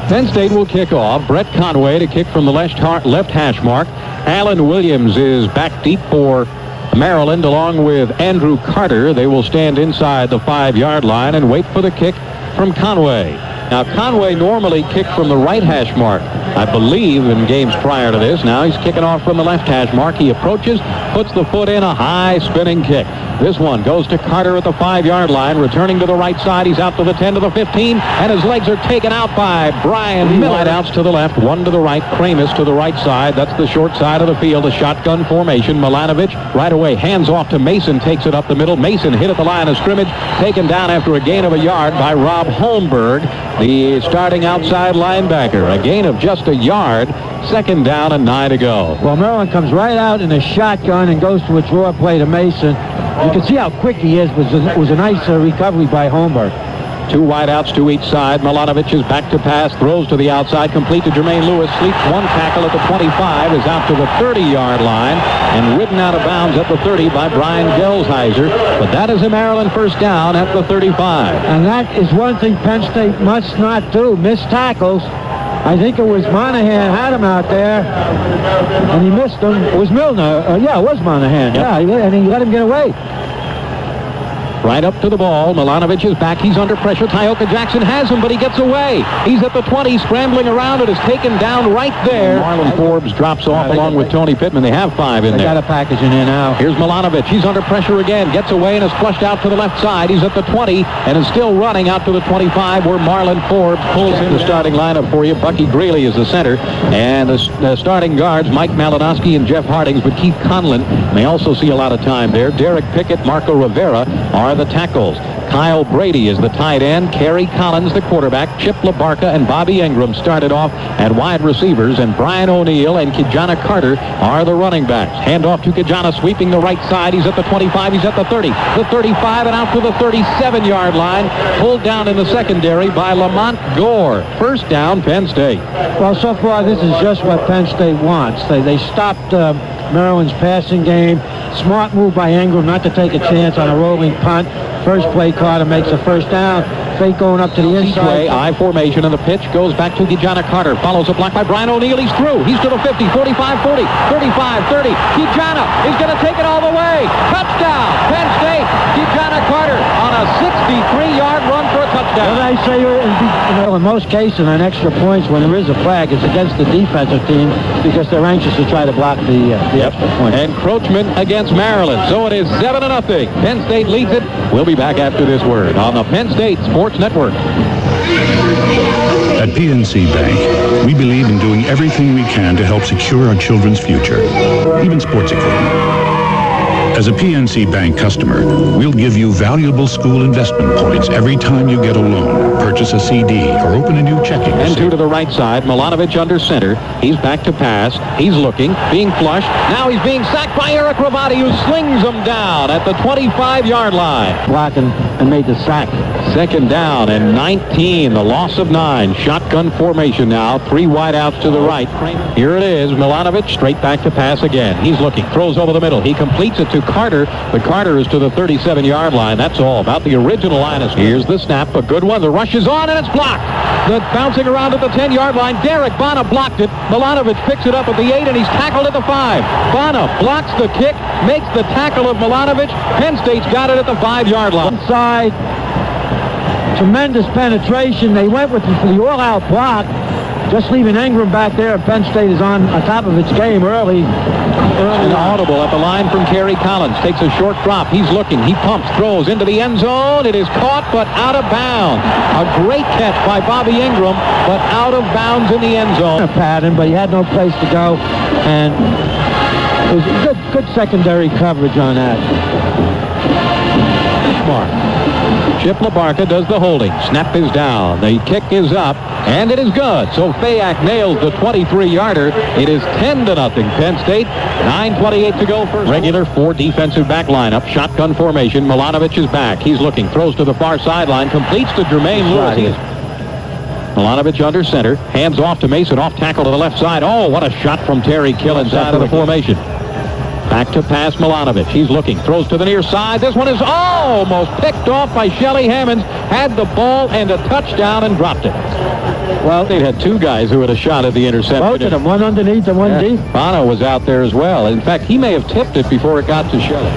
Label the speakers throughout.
Speaker 1: Penn State will kick off. Brett Conway to kick from the left hash mark. Alan Williams is back deep for Maryland along with Andrew Carter. They will stand inside the 5-yard line and wait for the kick from Conway. Now, Conway normally kicked from the right hash mark, I believe, in games prior to this. Now he's kicking off from the left hash mark. He approaches, puts the foot in, a high spinning kick. This one goes to Carter at the 5-yard line, returning to the right side. He's out to the 10, to the 15, and his legs are taken out by Brian Miller. Wideouts to the left, one to the right, Kramus to the right side. That's the short side of the field, a shotgun formation. Milanovic right away, hands off to Mason, takes it up the middle. Mason hit at the line of scrimmage, taken down after a gain of a yard by Rob Holmberg, the starting outside linebacker. A gain of just a yard. 2nd down and 9 to go.
Speaker 2: Well, Maryland comes right out in a shotgun and goes to a draw play to Mason. You can see how quick he is. It was a nice recovery by Holmberg.
Speaker 1: 2 wideouts to each side. Milanovic is back to pass, throws to the outside, complete to Jermaine Lewis, sleeps one tackle at the 25, is out to the 30-yard line, and ridden out of bounds at the 30 by Brian Gelsheiser. But that is a Maryland first down at the 35.
Speaker 2: And that is one thing Penn State must not do, miss tackles. I think it was Monahan had him out there, and he missed him. It was Milner. Yeah, it was Monahan. Yep. Yeah, and he let him get away.
Speaker 1: Right up to the ball. Milanovic is back. He's under pressure. Tyoka Jackson has him, but he gets away. He's at the 20, scrambling around. It is taken down right there. Marlon Forbes drops off along with Tony Pittman. They have 5 in there.
Speaker 2: They got a package in there now.
Speaker 1: Here's Milanovic. He's under pressure again. Gets away and is flushed out to the left side. He's at the 20 and is still running out to the 25 where Marlon Forbes pulls in the starting lineup for you. Bucky Greeley is the center. And the starting guards, Mike Malinowski and Jeff Hardings, but Keith Conlon may also see a lot of time there. Derek Pickett, Marco Rivera are the tackles. Kyle Brady is the tight end. Kerry Collins, the quarterback. Chip LaBarca and Bobby Engram started off at wide receivers, and Brian O'Neill and Ki-Jana Carter are the running backs. Hand off to Ki-Jana, sweeping the right side. He's at the 25. He's at the 30, the 35, and out to the 37-yard line. Pulled down in the secondary by Lamont Gore. First down, Penn State.
Speaker 2: Well, so far this is just what Penn State wants. They stopped Maryland's passing game. Smart move by Engram not to take a chance on a rolling punt. First play, Carter makes a first down. Fake going up to the inside.
Speaker 1: I formation, and the pitch goes back to Ki-Jana Carter. Follows a block by Brian O'Neill. He's through. He's to the 50, 45, 40, 35, 30. Ki-Jana is going to take it all the way. Touchdown, Penn State. Ki-Jana Carter on a 63-yard run for a touchdown.
Speaker 2: Well, I say, in most cases on extra points, when there is a flag, it's against the defensive team because they're anxious to try to block the extra point.
Speaker 1: Encroachment against Maryland. So it is 7-0. Penn State leads it. We'll be back after this word on the Penn State Sports Network.
Speaker 3: At PNC Bank, we believe in doing everything we can to help secure our children's future, even sports equipment. As a PNC Bank customer, we'll give you valuable school investment points every time you get a loan, purchase a CD, or open a new checking account.
Speaker 1: And 2 to the right side, Milanovic under center. He's back to pass. He's looking, being flushed. Now he's being sacked by Eric Ravati, who slings him down at the 25-yard line.
Speaker 2: Blocking and made the sack.
Speaker 1: 2nd down and 19, the loss of 9. Shotgun formation now, 3 wideouts to the right. Here it is, Milanovic straight back to pass again. He's looking, throws over the middle. He completes it to Carter. The Carter is to the 37-yard line. That's all about the original line. Here's the snap, a good one. The rush is on and it's blocked. The bouncing around at the 10-yard line. Derek Bana blocked it. Milanovic picks it up at the 8 and he's tackled at the 5. Bana blocks the kick, makes the tackle of Milanovic. Penn State's got it at the 5-yard line.
Speaker 2: Inside. Tremendous penetration. They went with the all-out block, just leaving Engram back there. Penn State is on top of its game early.
Speaker 1: An audible at the line from Kerry Collins. Takes a short drop. He's looking. He pumps, throws into the end zone. It is caught, but out of bounds. A great catch by Bobby Engram, but out of bounds in the end zone.
Speaker 2: A pattern, but he had no place to go, and it was good secondary coverage on that.
Speaker 1: Mark. Chip LaBarca does the holding. Snap is down. The kick is up, and it is good. So Fayak nails the 23-yarder. It is 10-0 Penn State. 9:28 to go first. Regular 4 defensive back lineup. Shotgun formation. Milanovic is back. He's looking. Throws to the far sideline. Completes to Jermaine Lewis. Milanovic under center. Hands off to Mason. Off tackle to the left side. Oh, what a shot from Terry Killins out of the formation. Back to pass Milanovic. He's looking. Throws to the near side. This one is almost picked off by Shelly Hammonds. Had the ball and a touchdown and dropped it. Well, they'd had two guys who had a shot at the interception.
Speaker 2: Both of them, one underneath and one deep.
Speaker 1: Bono was out there as well. In fact, he may have tipped it before it got to Shelly.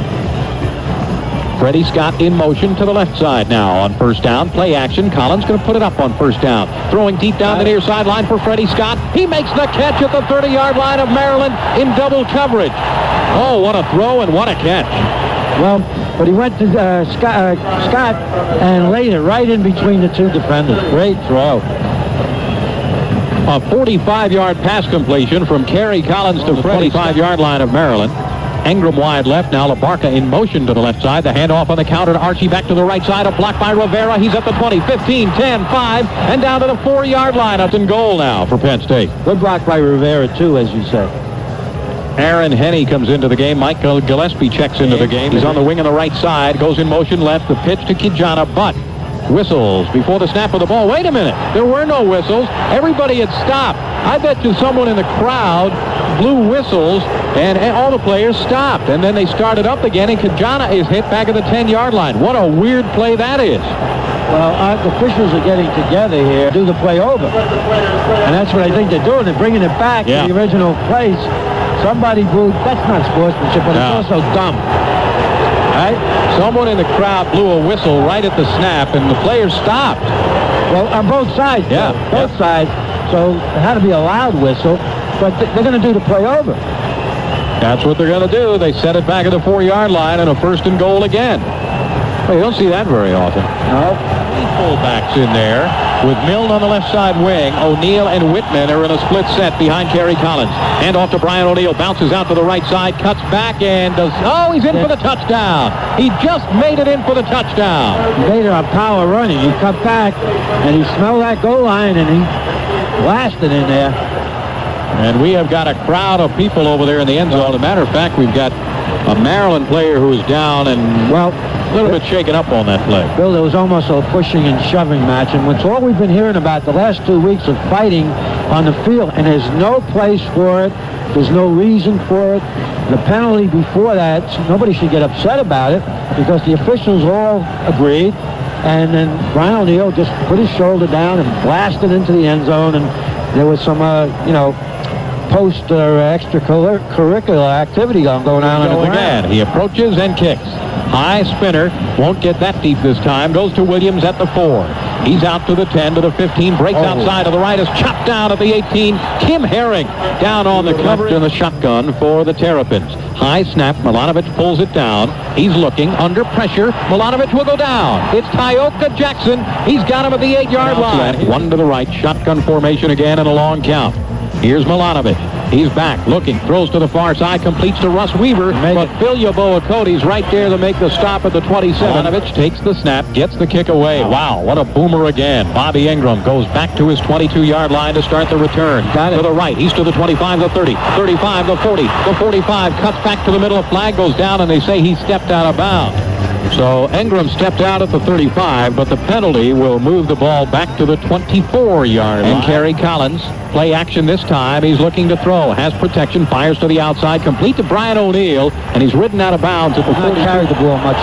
Speaker 1: Freddie Scott in motion to the left side now on first down. Play action. Collins going to put it up on first down. Throwing deep down the near sideline for Freddie Scott. He makes the catch at the 30-yard line of Maryland in double coverage. Oh, what a throw and what a catch.
Speaker 2: Well, but he went to Scott and laid it right in between the two defenders. Great throw.
Speaker 1: A 45-yard pass completion from Kerry Collins to the 45-yard line of Maryland. Engram wide left. Now LaBarca in motion to the left side. The handoff on the counter to Archie back to the right side. A block by Rivera. He's at the 20, 15, 10, 5, and down to the 4-yard line. Up in goal now for Penn State.
Speaker 2: Good block by Rivera, too, as you said.
Speaker 1: Aaron Henney comes into the game. Mike Gillespie checks into the game. He's on the wing on the right side. Goes in motion left. The pitch to Ki-Jana, but whistles before the snap of the ball. Wait a minute. There were no whistles. Everybody had stopped. I bet you someone in the crowd blew whistles, and all the players stopped. And then they started up again, and Ki-Jana is hit back at the 10-yard line. What a weird play that is.
Speaker 2: Well, the officials are getting together here to do the play over. And that's what I think they're doing. They're bringing it back to the original place. Somebody blew. That's not sportsmanship, but it's also dumb. Right?
Speaker 1: Someone in the crowd blew a whistle right at the snap, and the players stopped.
Speaker 2: Well, on both sides.
Speaker 1: Yeah.
Speaker 2: Both sides. So it had to be a loud whistle, but they're going to do the play over.
Speaker 1: That's what they're going to do. They set it back at the 4-yard line and a first and goal again. Well, you don't see that very often.
Speaker 2: No.
Speaker 1: Three fullbacks in there with Milne on the left side wing. O'Neal and Whitman are in a split set behind Kerry Collins. Hand off to Brian O'Neal. Bounces out to the right side. Cuts back and does... Oh, he's in for the touchdown. He just made it in for the touchdown.
Speaker 2: He made it a power running. He cut back and he smelled that goal line and he blasted in there.
Speaker 1: And we have got a crowd of people over there in the end zone. As a matter of fact, we've got a Maryland player who is down and a little bit shaken up on that play.
Speaker 2: Bill, there was almost a pushing and shoving match, and it's all we've been hearing about the last 2 weeks of fighting on the field, and there's no place for it. There's no reason for it. The penalty before that, nobody should get upset about it because the officials all agreed, and then Brian O'Neal just put his shoulder down and blasted into the end zone, and there was some, post extracurricular activity going on in the ground.
Speaker 1: He approaches and kicks. High spinner. Won't get that deep this time. Goes to Williams at the 4. He's out to the 10, to the 15. Breaks outside to the right. Is chopped down at the 18. Kim Herring down on the cover in the shotgun for the Terrapins. High snap. Milanovic pulls it down. He's looking under pressure. Milanovic will go down. It's Tyoka Jackson. He's got him at the 8-yard line. One to the right. Shotgun formation again and a long count. Here's Milanovic. He's back, looking, throws to the far side, completes to Russ Weaver, but Phil Yaboa-Cody's right there to make the stop at the 27. Milanovic takes the snap, gets the kick away. Wow, what a boomer again. Bobby Engram goes back to his 22-yard line to start the return. To the right, he's to the 25, the 30, 35, the 40, the 45, cuts back to the middle, a flag goes down, and they say he stepped out of bounds. So Engram stepped out at the 35, but the penalty will move the ball back to the 24-yard line. And Kerry Collins, play action this time. He's looking to throw. Has protection. Fires to the outside. Complete to Brian O'Neal, and he's ridden out of bounds at the 40.
Speaker 2: Not carried the ball much.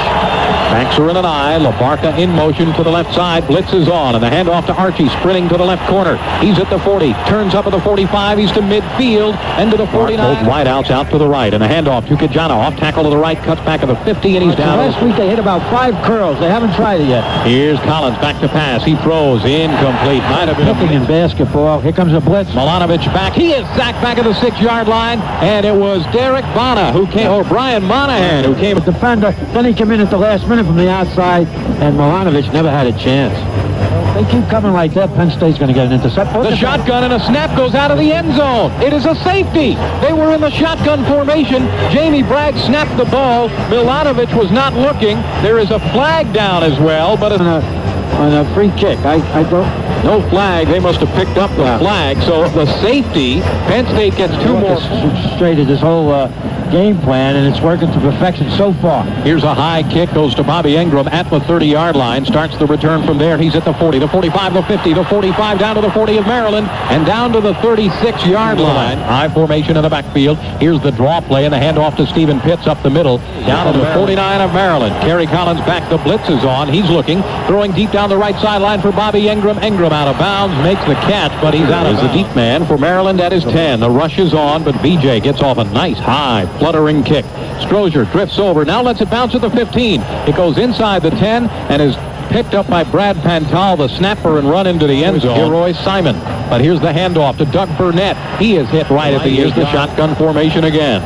Speaker 1: Backs are in an eye. LaBarca in motion to the left side. Blitz is on, and the handoff to Archie, sprinting to the left corner. He's at the 40. Turns up at the 45. He's to midfield and to the 49. Both wideouts out to the right, and a handoff to Ki-Jana. Off tackle to the right. Cuts back at the 50, and he's down.
Speaker 2: Last week they hit about 5 curls. They haven't tried it yet.
Speaker 1: Here's Collins back to pass. He throws incomplete. Might have been
Speaker 2: Picking in basketball. Here comes a blitz.
Speaker 1: Milanovic back. He is sacked back at the 6-yard line, and it was Derek Bana who came, or Brian Monahan who came.
Speaker 2: Defender. Then he came in at the last minute from the outside, and Milanovic never had a chance. They keep coming like that, Penn State's going to get an interception.
Speaker 1: The shotgun and a snap goes out of the end zone. It is a safety. They were in the shotgun formation. Jamie Bragg snapped the ball. Milanovic was not looking. There is a flag down as well, but
Speaker 2: on a free kick. I don't...
Speaker 1: No flag. They must have picked up the flag. So the safety, Penn State gets 2 more.
Speaker 2: Straighted this whole game plan, and it's working to perfection so far.
Speaker 1: Here's a high kick, goes to Bobby Engram at the 30-yard line. Starts the return from there. He's at the 40, the 45, the 50, the 45, down to the 40 of Maryland, and down to the 36-yard line. High formation in the backfield. Here's the draw play, and the handoff to Stephen Pitts up the middle, down to the 49 of Maryland. Kerry Collins back. The blitz is on. He's looking, throwing deep down the right sideline for Bobby Engram. Engram out of bounds, makes the catch, but he's out of the deep man for Maryland at his 10. The rush is on, but BJ gets off a nice high fluttering kick. Strozier drifts over, now lets it bounce at the 15. It goes inside the 10 and is picked up by Brad Pantal, the snapper, and run into the end zone. Leroy Simon. But here's the handoff to Doug Burnett. He is hit right at the ears. The shotgun formation again.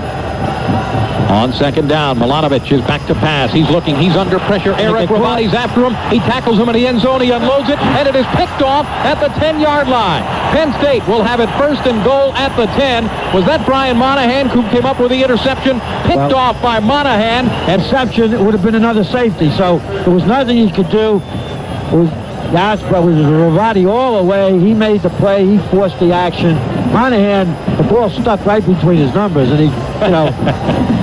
Speaker 1: On second down, Milanovic is back to pass. He's looking. He's under pressure. Eric Rabati's after him. He tackles him in the end zone. He unloads it, and it is picked off at the 10-yard line. Penn State will have it first and goal at the 10. Was that Brian Monahan who came up with the interception? Picked off by Monahan.
Speaker 2: Interception, it would have been another safety, so there was nothing he could do. It was Rabati all the way. He made the play. He forced the action. Monahan, the ball stuck right between his numbers, and he,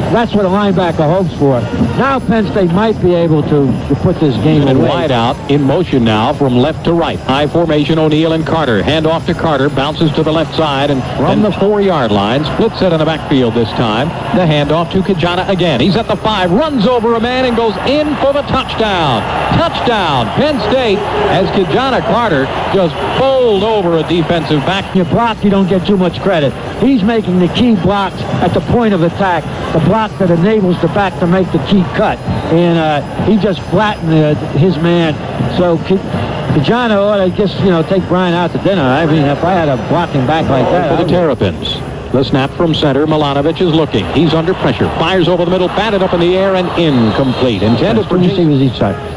Speaker 2: that's what a linebacker hopes for. Now Penn State might be able to put this game away.
Speaker 1: And wide out, in motion now from left to right. High formation, O'Neal and Carter. Hand off to Carter, bounces to the left side, and from the 4-yard line, splits it in the backfield this time. The handoff to Ki-Jana again. He's at the 5, runs over a man, and goes in for the touchdown. Touchdown, Penn State, as Ki-Jana Carter just bowled over a defensive back.
Speaker 2: You block, you don't get too much credit. He's making the key blocks at the point of attack, the block that enables the back to make the key cut. And he just flattened his man. So Ki-Jana ought to just, take Brian out to dinner. I mean, if I had a blocking back like that.
Speaker 1: For the Terrapins. The snap from center. Milanovic is looking. He's under pressure. Fires over the middle, batted up in the air, and incomplete. Intended for
Speaker 2: each side.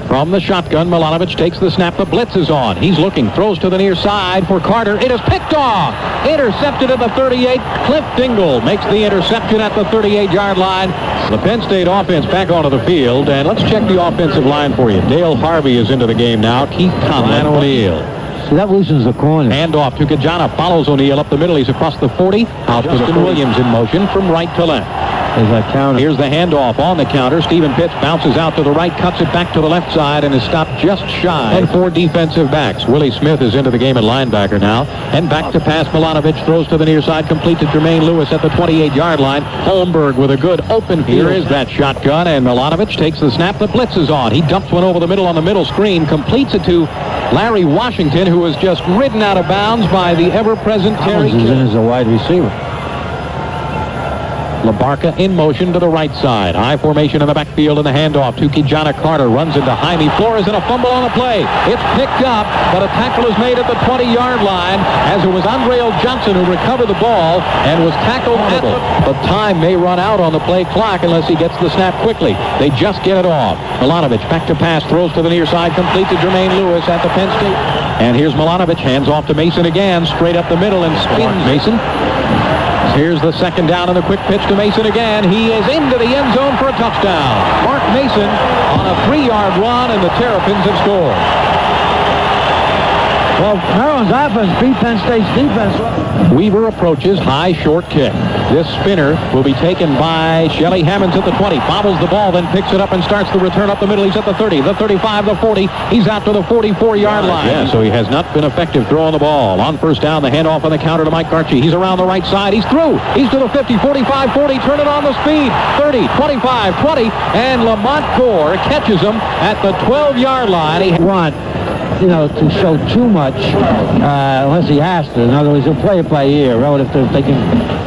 Speaker 1: From the shotgun, Milanovic takes the snap. The blitz is on. He's looking. Throws to the near side for Carter. It is picked off. Intercepted at the 38. Cliff Dingle makes the interception at the 38-yard line. The Penn State offense back onto the field. And let's check the offensive line for you. Dale Harvey is into the game now. Keith Conlon O'Neal.
Speaker 2: So that loosens the corner.
Speaker 1: Handoff to Ki-Jana. Follows O'Neal up the middle. He's across the 40. Out to Justin Williams in motion from right to left. Here's the handoff on the counter. Stephen Pitts bounces out to the right, cuts it back to the left side, and is stopped just shy of 4 defensive backs. Willie Smith is into the game at linebacker now. And back to pass. Milanovic throws to the near side, complete to Jermaine Lewis at the 28-yard line. Holmberg with a good open field. Here is that shotgun, and Milanovic takes the snap. The blitz is on. He dumps one over the middle on the middle screen, completes it to Larry Washington, who was just ridden out of bounds by the ever-present Terry.
Speaker 2: He's in as a wide receiver.
Speaker 1: LaBarca in motion to the right side. High formation in the backfield, and the handoff to Ki-Jana Carter. Runs into Jaime Flores, and a fumble on the play. It's picked up, but a tackle is made at the 20-yard line, as it was Andreo Johnson who recovered the ball and was tackled at the time may run out on the play clock unless he gets the snap quickly. They just get it off. Milanovic back to pass, throws to the near side, complete to Jermaine Lewis at the Penn State. And here's Milanovic, hands off to Mason again, straight up the middle, and spins Mason. Here's the second down and the quick pitch to Mason again. He is into the end zone for a touchdown. Mark Mason on a 3-yard run, and the Terrapins have scored.
Speaker 2: Well, Maryland's offense beat Penn State's defense.
Speaker 1: Weaver approaches, high short kick. This spinner will be taken by Shelly Hammonds at the 20. Bobbles the ball, then picks it up and starts the return up the middle. He's at the 30, the 35, the 40. He's out to the 44-yard line. Yeah, so he has not been effective throwing the ball. On first down, the handoff on the counter to Mike Archie. He's around the right side. He's through. He's to the 50, 45, 40. Turn it on the speed. 30, 25, 20. And Lamont Gore catches him at the 12-yard line. He
Speaker 2: to show too much unless he has to. In other words, he'll play it by ear relative to if they can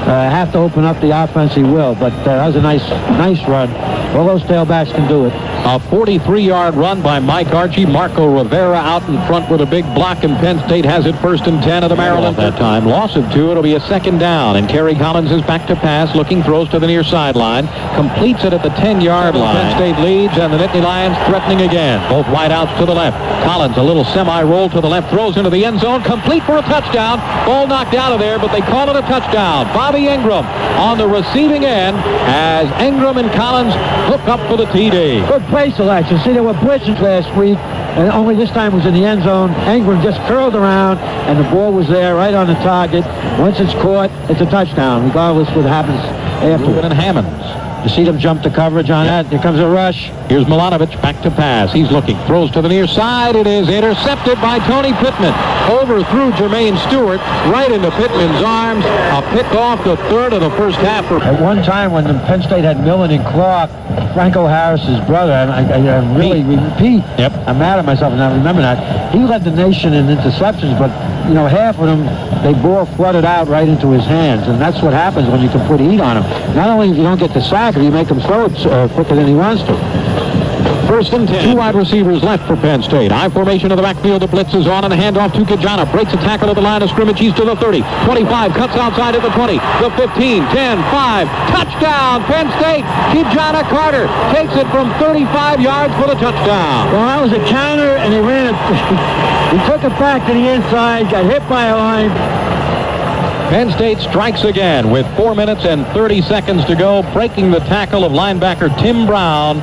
Speaker 2: have to open up the offense, he will. But that was a nice run. All those tailbacks can do it.
Speaker 1: A 43-yard run by Mike Archie. Marco Rivera out in front with a big block, and Penn State has it first and 10 of the Maryland that time. Loss of 2. It'll be a second down, and Kerry Collins is back to pass, looking, throws to the near sideline, completes it at the 10-yard line. Penn State leads, and the Nittany Lions threatening again. Both wideouts to the left. Collins, a little semi-roll to the left, throws into the end zone, complete for a touchdown. Ball knocked out of there, but they call it a touchdown. Bobby Engram on the receiving end as Engram and Collins hook up for the TD.
Speaker 2: Good play selection. See, there were blitzes last week, and only this time was in the end zone. Engram just curled around, and the ball was there right on the target. Once it's caught, it's a touchdown, regardless what happens afterward.
Speaker 1: And Hammonds.
Speaker 2: You see them jump the coverage on that? Here comes a rush.
Speaker 1: Here's Milanovic back to pass. He's looking. Throws to the near side. It is intercepted by Tony Pittman. Over through Jermaine Stewart. Right into Pittman's arms. A pick off the third of the first half.
Speaker 2: At one time when Penn State had Millen and Clark, Franco Harris's brother, I really repeat.
Speaker 1: Yep.
Speaker 2: I'm mad at myself and I remember that. He led the nation in interceptions, but half of them, they ball flooded out right into his hands, and that's what happens when you can put heat on him. Not only you don't get the sack, you make him throw it quicker than he wants to.
Speaker 1: First and 10. 2 wide receivers left for Penn State. High formation of the backfield. The blitz is on and a handoff to Ki-Jana. Breaks a tackle at the line of scrimmage. He's to the 30. 25. Cuts outside at the 20. The 15. 10. 5. Touchdown. Penn State. Ki-Jana Carter takes it from 35 yards for the touchdown.
Speaker 2: Well, that was a counter, and he ran it. He took it back to the inside. Got hit by a line.
Speaker 1: Penn State strikes again with 4 minutes and 30 seconds to go, breaking the tackle of linebacker Tim Brown,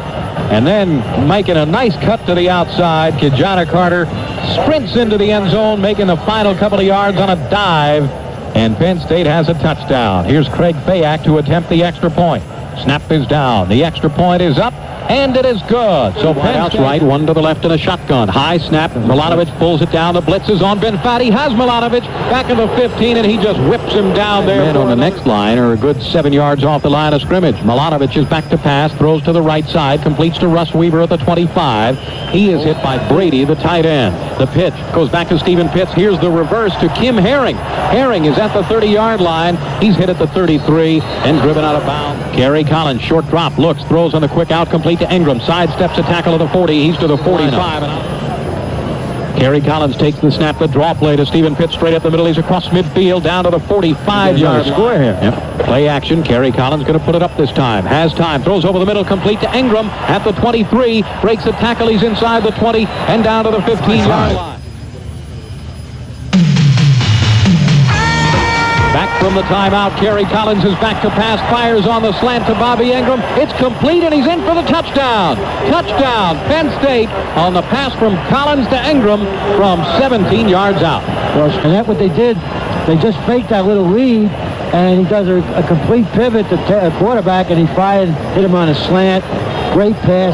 Speaker 1: and then making a nice cut to the outside. Ki-Jana Carter sprints into the end zone, making the final couple of yards on a dive, and Penn State has a touchdown. Here's Craig Fayak to attempt the extra point. Snap is down. The extra point is up. And it is good. So Penn State right, one to the left in a shotgun. High snap. Milanovic pulls it down. The blitz is on Ben Faddy. Has Milanovic back in the 15, and he just whips him down there. Men on the next line are a good 7 yards off the line of scrimmage. Milanovic is back to pass. Throws to the right side. Completes to Russ Weaver at the 25. He is hit by Brady, the tight end. The pitch goes back to Stephen Pitts. Here's the reverse to Kim Herring. Herring is at the 30-yard line. He's hit at the 33 and driven out of bounds. Kerry Collins, short drop, looks, throws on the quick out, complete to Engram. Sidesteps a tackle at the 40. He's to the 45. Kerry Collins takes the snap, the draw play to Stephen Pitts straight up the middle. He's across midfield down to the 45-yard
Speaker 2: score here.
Speaker 1: Yep. Play action. Kerry Collins going to put it up this time. Has time. Throws over the middle, complete to Engram at the 23. Breaks the tackle. He's inside the 20 and down to the 15-yard line. Back from the timeout, Kerry Collins is back to pass, fires on the slant to Bobby Engram. It's complete, and he's in for the touchdown. Touchdown, Penn State on the pass from Collins to Engram from 17 yards out.
Speaker 2: Well, and that's what they did. They just faked that little read, and he does a complete pivot to a quarterback, and he fired, hit him on a slant. Great pass,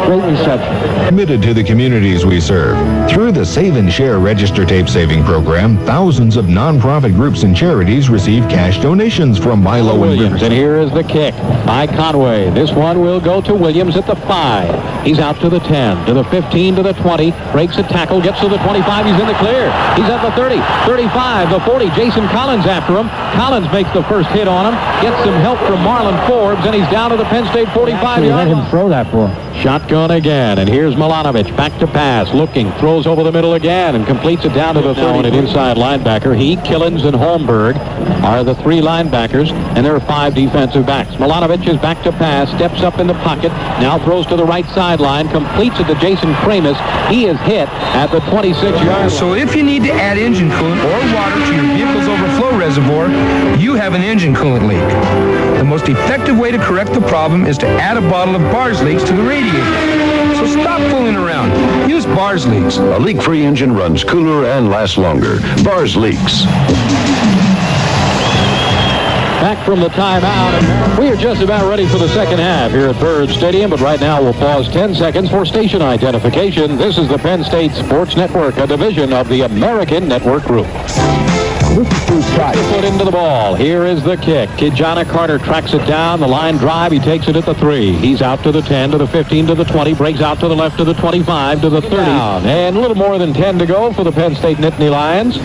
Speaker 2: great reception.
Speaker 4: Committed to the communities we serve. Through the Save and Share Register Tape Saving Program, thousands of nonprofit groups and charities receive cash donations from Milo and
Speaker 1: Williams. And here is the kick by Conway. This one will go to Williams at the 5. He's out to the 10, to the 15, to the 20. Breaks a tackle, gets to the 25. He's in the clear. He's at the 30, 35, the 40. Jason Collins after him. Collins makes the first hit on him. Gets some help from Marlon Forbes, and he's down to the Penn State 45-yard line.
Speaker 2: Throw that ball.
Speaker 1: Shotgun again, and here's Milanovic back to pass, looking, throws over the middle again, and completes it down to the 30. An inside linebacker. He, Killens, and Holmberg are the 3 linebackers, and there are 5 defensive backs. Milanovic is back to pass, steps up in the pocket, now throws to the right sideline, completes it to Jason Kramus. He is hit at the 26-yard line.
Speaker 5: So if you need to add engine coolant or water to your vehicle's overflow reservoir, you have an engine coolant leak. The most effective way to correct the problem is to add a bottle of Bars Leaks to the radiator. So stop fooling around. Use Bars Leaks.
Speaker 6: A leak-free engine runs cooler and lasts longer. Bars Leaks.
Speaker 1: Back from the timeout, and we are just about ready for the second half here at Byrd Stadium, but right now we'll pause 10 seconds for station identification. This is the Penn State Sports Network, a division of the American Network Group. Put into the ball. Here is the kick. Ki-Jana Carter tracks it down. The line drive. He takes it at the 3. He's out to the 10, to the 15, to the 20. Breaks out to the left to the 25, to the 30. And a little more than 10 to go for the Penn State Nittany Lions.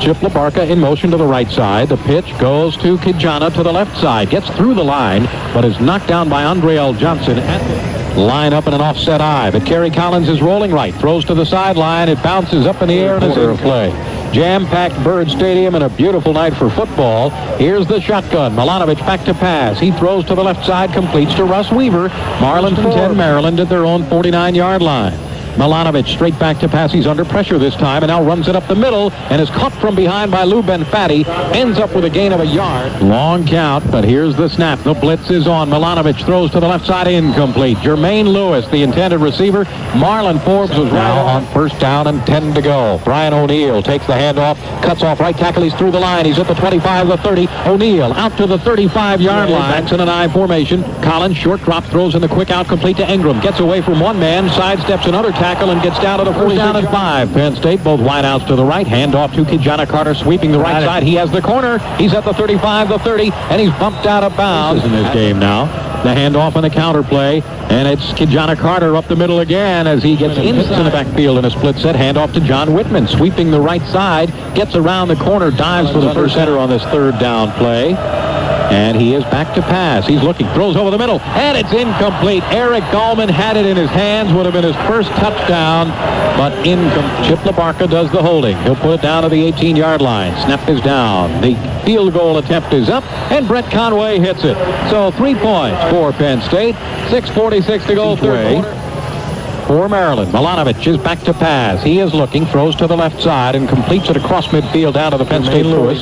Speaker 1: Chip LaBarca in motion to the right side. The pitch goes to Ki-Jana to the left side. Gets through the line, but is knocked down by Andre L. Johnson at the line up in an offset eye. But Kerry Collins is rolling right. Throws to the sideline. It bounces up in the air and is in play. Jam-packed Byrd Stadium and a beautiful night for football. Here's the shotgun. Milanovic back to pass. He throws to the left side, completes to Russ Weaver. Marlin from 10, Maryland at their own 49-yard line. Milanovic straight back to pass. He's under pressure this time and now runs it up the middle and is caught from behind by Lou Benfatti. Ends up with a gain of a yard. Long count, but here's the snap. The blitz is on. Milanovic throws to the left side, incomplete. Jermaine Lewis, the intended receiver. Marlon Forbes was now on first down and 10 to go. Brian O'Neill takes the handoff, cuts off right tackle. He's through the line. He's at the 25, the 30. O'Neill out to the 35-yard line. Backs in an I formation. Collins short drop, throws in the quick out complete to Engram. Gets away from one man, sidesteps another tackle and gets down to the 40. Down at 5. Penn State, both wideouts to the right. Handoff to Ki-Jana Carter, sweeping the right side. He has the corner. He's at the 35, the 30, and he's bumped out of bounds in this game now. The handoff and the counter play, and it's Ki-Jana Carter up the middle again as he gets into the backfield in a split set. Handoff to John Whitman, sweeping the right side, gets around the corner, dives for the first center on this third down play. And he is back to pass. He's looking, throws over the middle, and it's incomplete. Eric Gallman had it in his hands, would have been his first touchdown, but incomplete. Chip LaBarca does the holding. He'll put it down to the 18-yard line. Snap is down. The field goal attempt is up, and Brett Conway hits it. So 3 points for Penn State. 6:46 to go, third quarter. For Maryland, Milanovic is back to pass. He is looking, throws to the left side, and completes it across midfield down to the Penn State Lewis.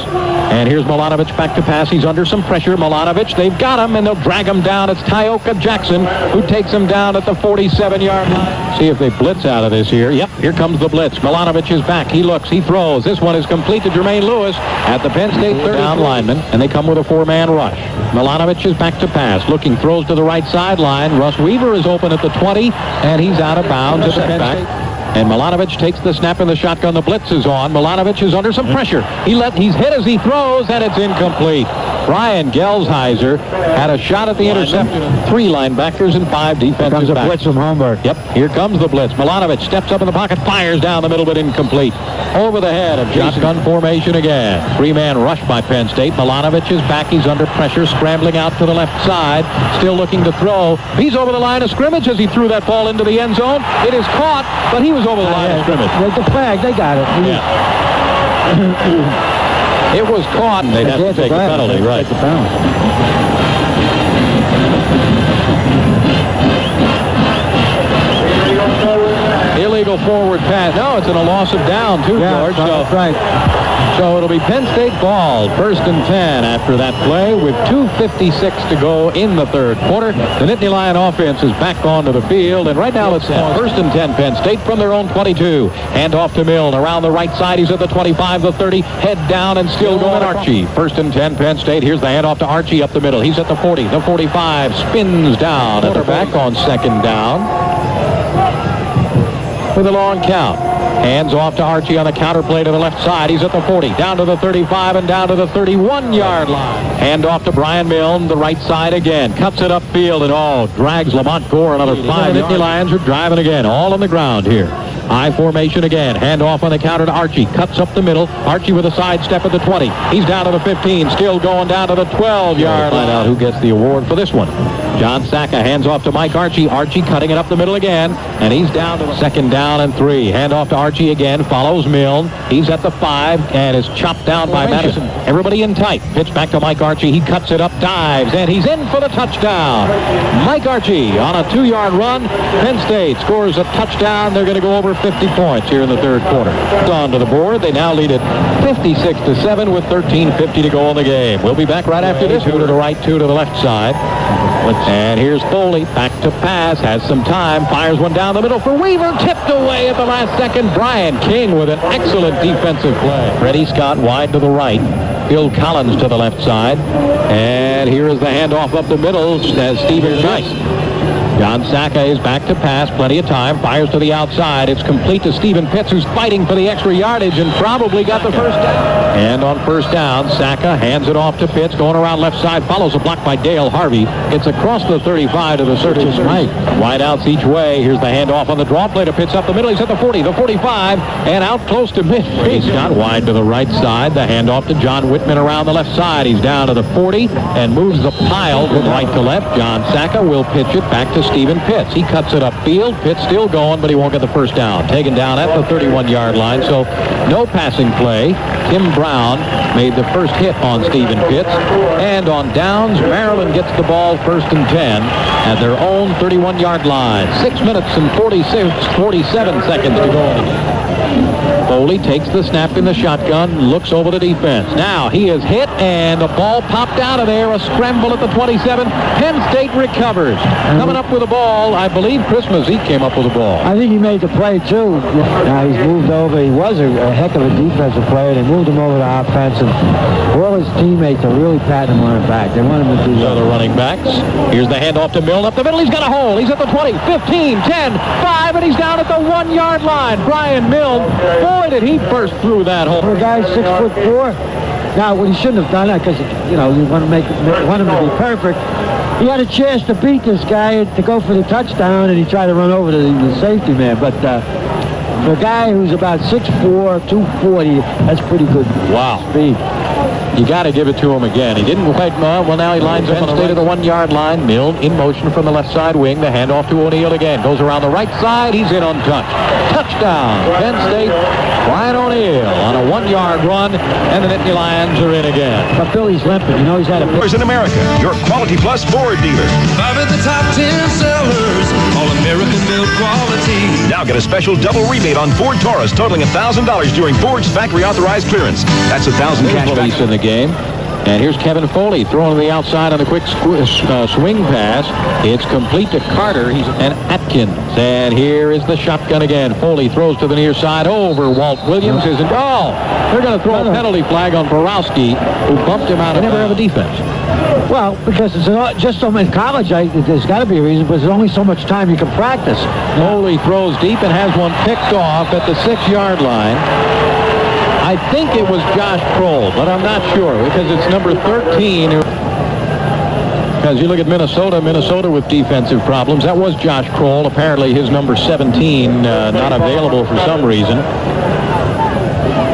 Speaker 1: And here's Milanovic back to pass. He's under some pressure. Milanovic, they've got him, and they'll drag him down. It's Tyoka Jackson who takes him down at the 47-yard line. See if they blitz out of this here. Yep, here comes the blitz. Milanovic is back. He looks, he throws. This one is complete to Jermaine Lewis at the Penn State third down lineman, and they come with a 4-man rush. Milanovic is back to pass. Looking, throws to the right sideline. Russ Weaver is open at the 20, and he's out of bounds at the Penn State. And Milanovic takes the snap in the shotgun. The blitz is on. Milanovic is under some pressure. He's hit as he throws, and it's incomplete. Brian Gelsheiser had a shot at the interception. 3 linebackers and 5 defensive backs.
Speaker 2: Comes a blitz from Holmberg.
Speaker 1: Yep, here comes the blitz. Milanovic steps up in the pocket, fires down the middle, but incomplete. Over the head of shotgun formation again. 3-man rush by Penn State. Milanovic is back. He's under pressure, scrambling out to the left side, still looking to throw. He's over the line of scrimmage as he threw that ball into the end zone. It is caught, but he was over the line of scrimmage.
Speaker 2: With the flag, they got it.
Speaker 1: Yeah. It was caught, and they'd have to take a penalty, right? Illegal forward pass. No, it's in a loss of down, too, George.
Speaker 2: That's right.
Speaker 1: So it'll be Penn State ball, 1st and 10 after that play with 2:56 to go in the third quarter. The Nittany Lion offense is back onto the field, and right now it's 1st and 10 Penn State from their own 22. Hand off to Milne around the right side. He's at the 25, the 30, head down and still going Archie. 1st and 10 Penn State. Here's the handoff to Archie up the middle. He's at the 40, the 45, spins down at the back on 2nd down with a long count. Hands off to Archie on the counter play to the left side. He's at the 40, down to the 35, and down to the 31-yard line. Hand off to Brian Milne, the right side again. Cuts it upfield and drags Lamont Gore another 5. The Nittany Lions are driving again, all on the ground here. I formation again. Hand off on the counter to Archie. Cuts up the middle. Archie with a sidestep at the 20. He's down to the 15. Still going down to the 12-yard line. Find out who gets the award for this one. John Sacca hands off to Mike Archie. Archie cutting it up the middle again. And he's down to 2nd down and 3. Hand off to Archie again. Follows Milne. He's at the 5 and is chopped down by Madison. Everybody in tight. Pitch back to Mike Archie. He cuts it up, dives, and he's in for the touchdown. Mike Archie on a 2-yard run. Penn State scores a touchdown. They're going to go over 50 points here in the third quarter. On to the board. They now lead it 56-7 with 13:50 to go in the game. We'll be back right after this. 2 to the right, 2 to the left side. And here's Foley back to pass. Has some time. Fires one down the middle for Weaver. Tipped away at the last second. Brian King with an excellent defensive play. Freddie Scott wide to the right. Bill Collins to the left side. And here is the handoff up the middle as Stephen Knight. John Sacca is back to pass. Plenty of time. Fires to the outside. It's complete to Stephen Pitts, who's fighting for the extra yardage and probably got the first down. And on first down, Sacca hands it off to Pitts. Going around left side. Follows a block by Dale Harvey. It's across the 35 to the 30. Wide outs each way. Here's the handoff on the draw play to Pitts up the middle. He's at the 40, the 45, and out close to midfield. Scott wide to the right side. The handoff to John Whitman around the left side. He's down to the 40 and moves the pile from right to left. John Sacca will pitch it back to Stephen Pitts. He cuts it upfield. Pitts still going, but he won't get the first down. Taken down at the 31-yard line, so no passing play. Tim Brown made the first hit on Stephen Pitts. And on downs, Maryland gets the ball 1st and 10 at their own 31-yard line. 6 minutes and 47 seconds to go in the game. Foley takes the snap in the shotgun, looks over the defense. Now he is hit, and the ball popped out of there. A scramble at the 27. Penn State recovers. Coming up with the ball, I believe Chris Mazik came up with the ball.
Speaker 2: I think he made the play, too. Now he's moved over. He was a heck of a defensive player. They moved him over to offense, and all his teammates are really patting him on the back. They want him to do
Speaker 1: So the running backs. Here's the handoff to Milne up the middle. He's got a hole. He's at the 20, 15, 10, 5, and he's down at the 1-yard line. Brian Milne, boy, did he burst through that hole.
Speaker 2: For a guy 6'4", now what he shouldn't have done that because you want to want him to be perfect. He had a chance to beat this guy to go for the touchdown, and he tried to run over the safety man. But for a guy who's about 6'4", 240, that's pretty good.
Speaker 1: Wow.
Speaker 2: Speed.
Speaker 1: You got to give it to him again. He didn't quite well. Now he lines up on the state of the 1-yard line. Milne in motion from the left side wing. The handoff to O'Neal again. Goes around the right side. He's in untouched. Touchdown. Penn State. Brian O'Neal on a 1-yard run, and the Nittany Lions are in again.
Speaker 2: But Billy's limping. He's had a...
Speaker 7: In America, your Quality Plus Ford dealer.
Speaker 8: 5 of the top 10 sellers, all American built quality.
Speaker 7: Now get a special double rebate on Ford Taurus totaling $1,000 during Ford's factory authorized clearance. That's $1,000 cash back.
Speaker 1: In the game. And here's Kevin Foley throwing to the outside on a quick swing pass. It's complete to Carter. And Atkins. And here is the shotgun again. Foley throws to the near side over. Walt Williams isn't. Oh, they're going to throw a penalty flag on Borowski, who bumped him out. They never have a defense.
Speaker 2: Well, because it's just so in college, there's got to be a reason, but there's only so much time you can practice.
Speaker 1: Foley throws deep and has one picked off at the 6-yard line. I think it was Josh Kroll, but I'm not sure because it's number 13. As you look at Minnesota with defensive problems. That was Josh Kroll. Apparently his number 17 not available for some reason.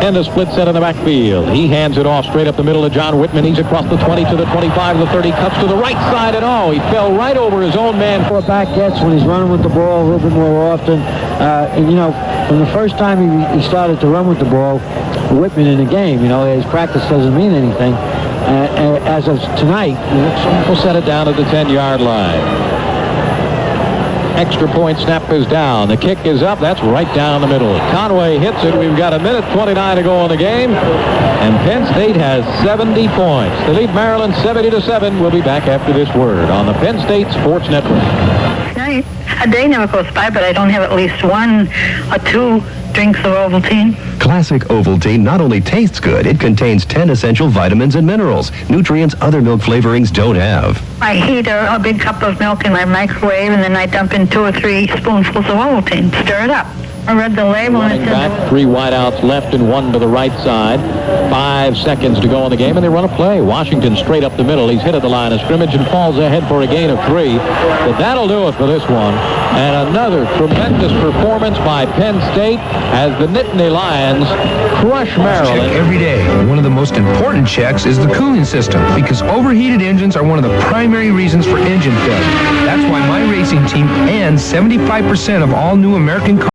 Speaker 1: And a split set in the backfield. He hands it off straight up the middle to John Whitman. He's across the 20 to the 25 to the 30. Cuts to the right side, and he fell right over his own man.
Speaker 2: For a back gets when he's running with the ball a little bit more often. From the first time he started to run with the ball, Whitman in the game, his practice doesn't mean anything. As of tonight,
Speaker 1: we'll set it down at the 10-yard line. Extra point snap is down. The kick is up. That's right down the middle. Conway hits it. We've got 1:29 to go in the game. And Penn State has 70 points. They lead Maryland 70-7. We'll be back after this word on the Penn State Sports Network.
Speaker 9: A day never goes by, but I don't have at least 1 or 2 drinks of Ovaltine.
Speaker 10: Classic Ovaltine not only tastes good, it contains 10 essential vitamins and minerals, nutrients other milk flavorings don't have.
Speaker 9: I heat a big cup of milk in my microwave, and then I dump in 2 or 3 spoonfuls of Ovaltine. Stir it up. I read the label.
Speaker 1: Running back, 3 wideouts left and 1 to the right side. 5 seconds to go in the game, and they run a play. Washington straight up the middle. He's hit at the line of scrimmage and falls ahead for a gain of 3. But that'll do it for this one. And another tremendous performance by Penn State as the Nittany Lions crush Maryland.
Speaker 5: Check every day. One of the most important checks is the cooling system, because overheated engines are one of the primary reasons for engine failure. That's why my racing team and 75% of all new American cars